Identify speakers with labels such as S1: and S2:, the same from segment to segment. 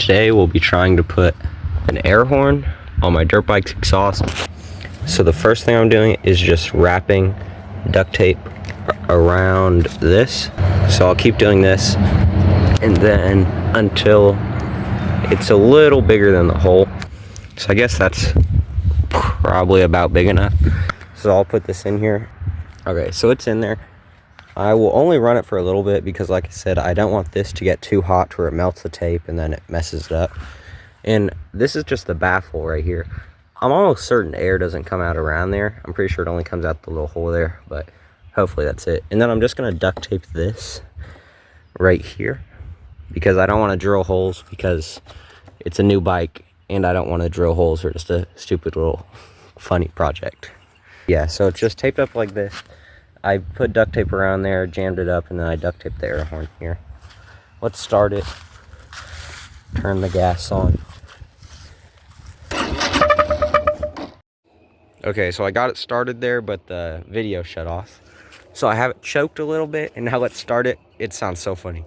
S1: today we'll be trying to put an air horn on my dirt bike's exhaust. So the first thing I'm doing is just wrapping duct tape around this. So I'll keep doing this, and then until it's a little bigger than the hole. So I guess that's probably about big enough. So I'll put this in here. Okay, so it's in there. I will only run it for a little bit because, like I said, I don't want this to get too hot to where it melts the tape and then it messes it up. And this is just the baffle right here. I'm almost certain air doesn't come out around there. I'm pretty sure it only comes out the little hole there, but hopefully that's it. And then I'm just gonna duct tape this right here because I don't want to drill holes because it's a new bike and I don't want to drill holes for just a stupid little funny project. Yeah, so it's just taped up like this. I put duct tape around there, jammed it up, and then I duct taped the air horn here. Let's start it. Turn the gas on. Okay, so I got it started there, but the video shut off. So I have it choked a little bit, and now let's start it. It sounds so funny.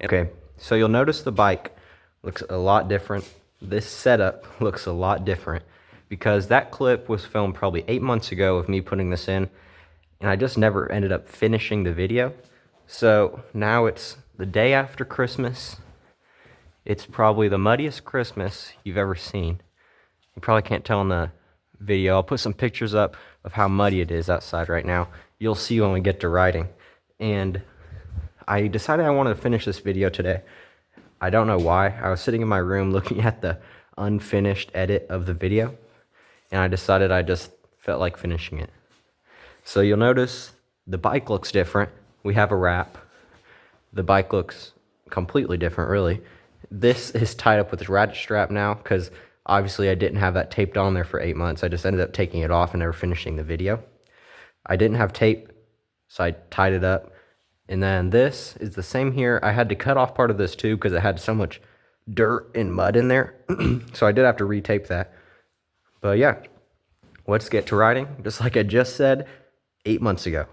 S1: Okay, so you'll notice the bike looks a lot different. This setup looks a lot different because that clip was filmed probably 8 months ago of me putting this in, and I just never ended up finishing the video. So now it's the day after Christmas. It's probably the muddiest Christmas you've ever seen. You probably can't tell in the video. I'll put some pictures up of how muddy it is outside right now. You'll see when we get to riding. And I decided I wanted to finish this video today. I don't know why. I was sitting in my room looking at the unfinished edit of the video, and I decided I just felt like finishing it. So you'll notice the bike looks different. We have a wrap. The bike looks completely different, really. This is tied up with this ratchet strap now because obviously I didn't have that taped on there for 8 months. I just ended up taking it off and never finishing the video. I didn't have tape, so I tied it up. And then this is the same here. I had to cut off part of this too because it had so much dirt and mud in there. So I did have to retape that. But yeah, let's get to riding. Just like I just said 8 months ago.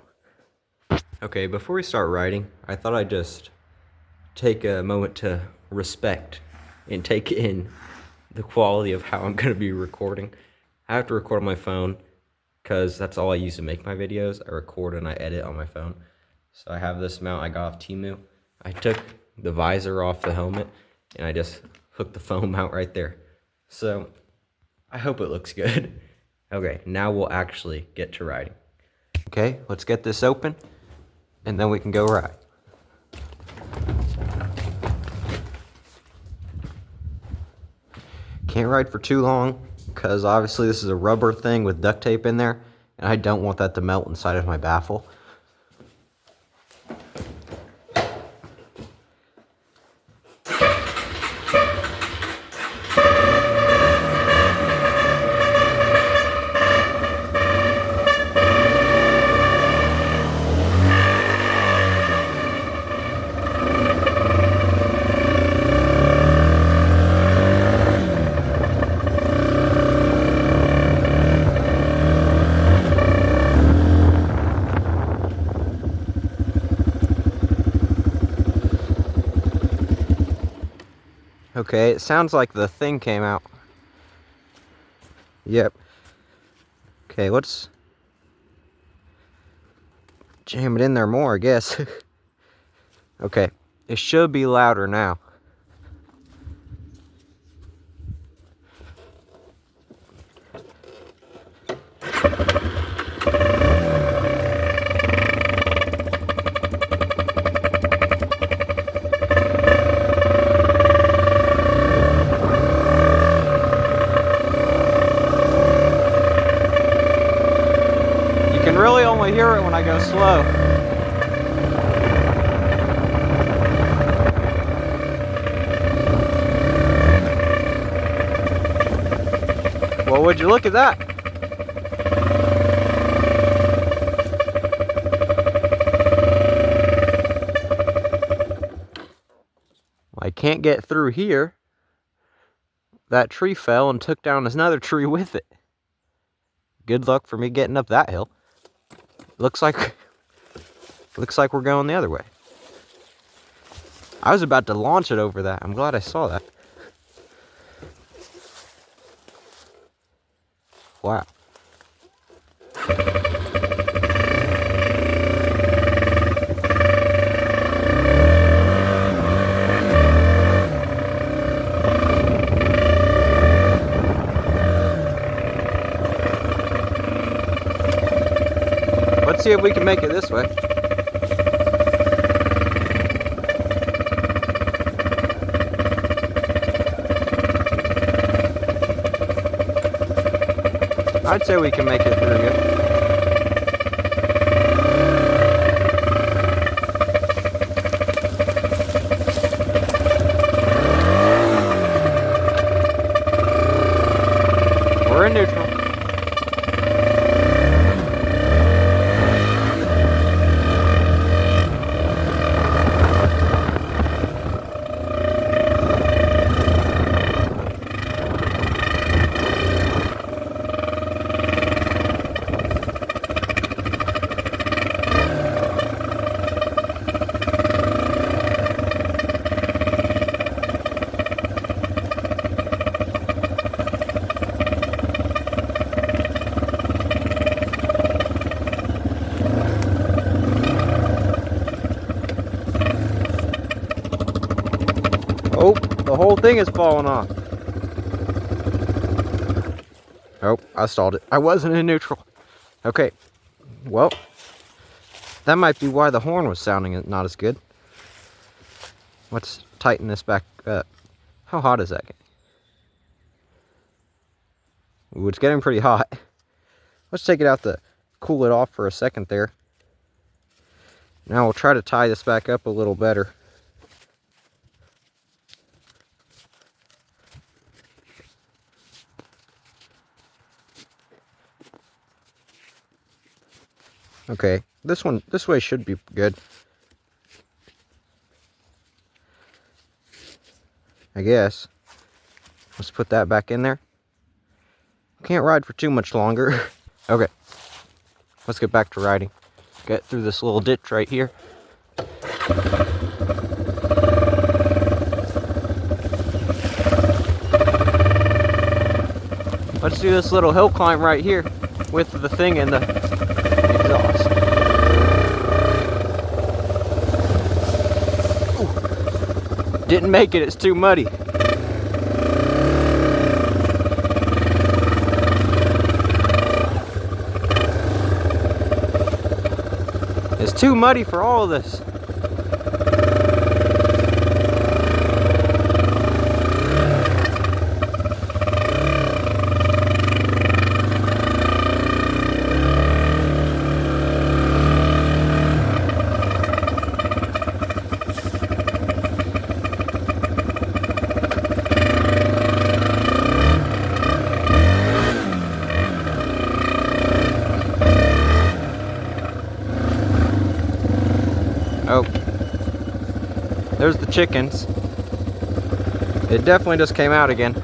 S1: Okay, before we start riding, I thought I'd just take a moment to respect and take in the quality of how I'm going to be recording. I have to record on my phone because that's all I use to make my videos. I record and I edit on my phone. So I have this mount I got off Temu. I took the visor off the helmet and I just hooked the phone mount right there. So I hope it looks good. Okay, now we'll actually get to riding. Okay, let's get this open and then we can go ride. Can't ride for too long because obviously this is a rubber thing with duct tape in there and I don't want that to melt inside of my baffle. Okay, it sounds like the thing came out. Yep. Okay, let's jam it in there more, I guess. Okay, it should be louder now. Really only hear it when I go slow. Well, would you look at that? I can't get through here. that tree fell and took down another tree with it. Good luck for me getting up that hill. Looks like we're going the other way. I was about to launch it over that. I'm glad I saw that. Wow. Let's see if we can make it this way. I'd say we can make it through good. We're in neutral. Oh, the whole thing is falling off. Oh, I stalled it. I wasn't in neutral. Okay, well, that might be why the horn was sounding not as good. Let's tighten this back up. How hot is that getting? Ooh, it's getting pretty hot. Let's take it out to cool it off for a second there. Now we'll try to tie this back up a little better. Okay, this way should be good. I guess. Let's put that back in there. Can't ride for too much longer. Okay, let's get back to riding. Get through this little ditch right here. Let's do this little hill climb right here with the thing in the exhaust. Ooh. Didn't make it, it's too muddy. It's too muddy for all of this. Oh, there's the chickens. It definitely just came out again.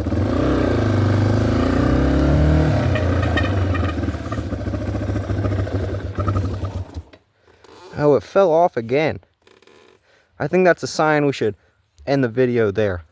S1: Oh, it fell off again. I think that's a sign we should end the video there.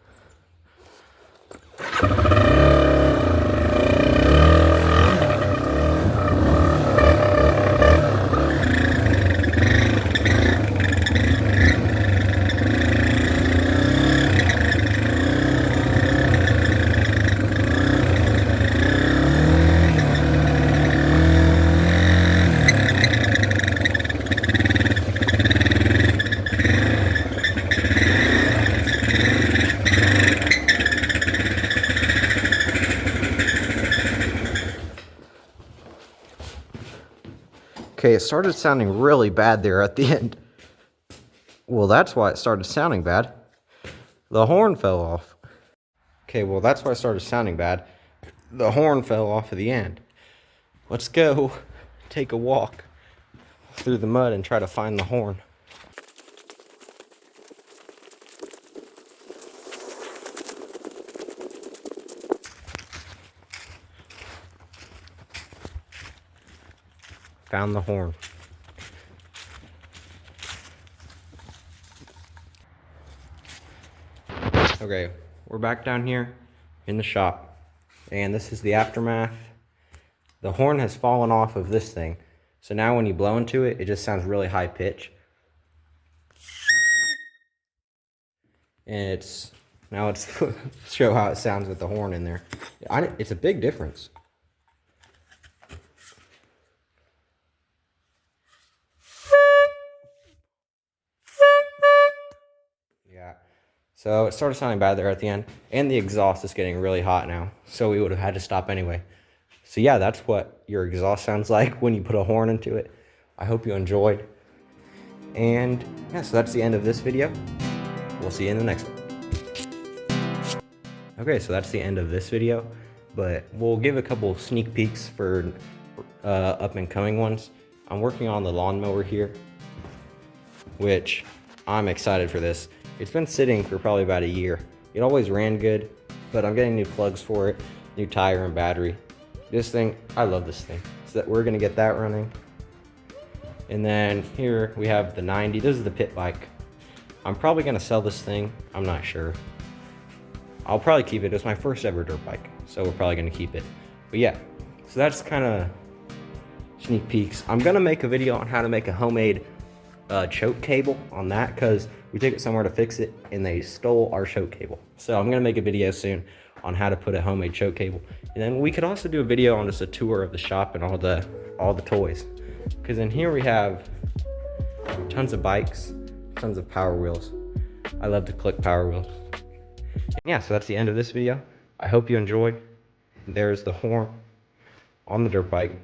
S1: Okay, it started sounding really bad there at the end. Well, that's why it started sounding bad. The horn fell off. Okay, well, that's why it started sounding bad. The horn fell off at the end. Let's go take a walk through the mud and try to find the horn. Found the horn. Okay, we're back down here in the shop, and this is the aftermath. The horn has fallen off of this thing, so now when you blow into it, it just sounds really high pitch. And it's show how it sounds with the horn in there. It's a big difference. Yeah. So it started sounding bad there at the end, and the exhaust is getting really hot now, so we would have had to stop anyway. So yeah, that's what your exhaust sounds like when you put a horn into it. I hope you enjoyed. And yeah, so that's the end of this video. We'll see you in the next one. Okay, so that's the end of this video, but we'll give a couple sneak peeks for up and coming ones. I'm working on the lawnmower here, which I'm excited for this. It's been sitting for probably about a year. It always ran good, but I'm getting new plugs for it, new tire and battery. This thing, I love this thing. So that we're gonna get that running. And then here we have the 90. This is the pit bike. I'm probably gonna sell this thing. I'm not sure. I'll probably keep it. It's my first ever dirt bike, so we're probably gonna keep it. But yeah, so that's kind of sneak peeks. I'm gonna make a video on how to make a homemade choke cable on that, because we took it somewhere to fix it and they stole our choke cable. So I'm gonna make a video soon on how to put a homemade choke cable. And then we could also do a video on just a tour of the shop and all the toys. Because in here we have tons of bikes, tons of Power Wheels. I love to collect Power Wheels. And yeah, so that's the end of this video. I hope you enjoyed. There's the horn on the dirt bike.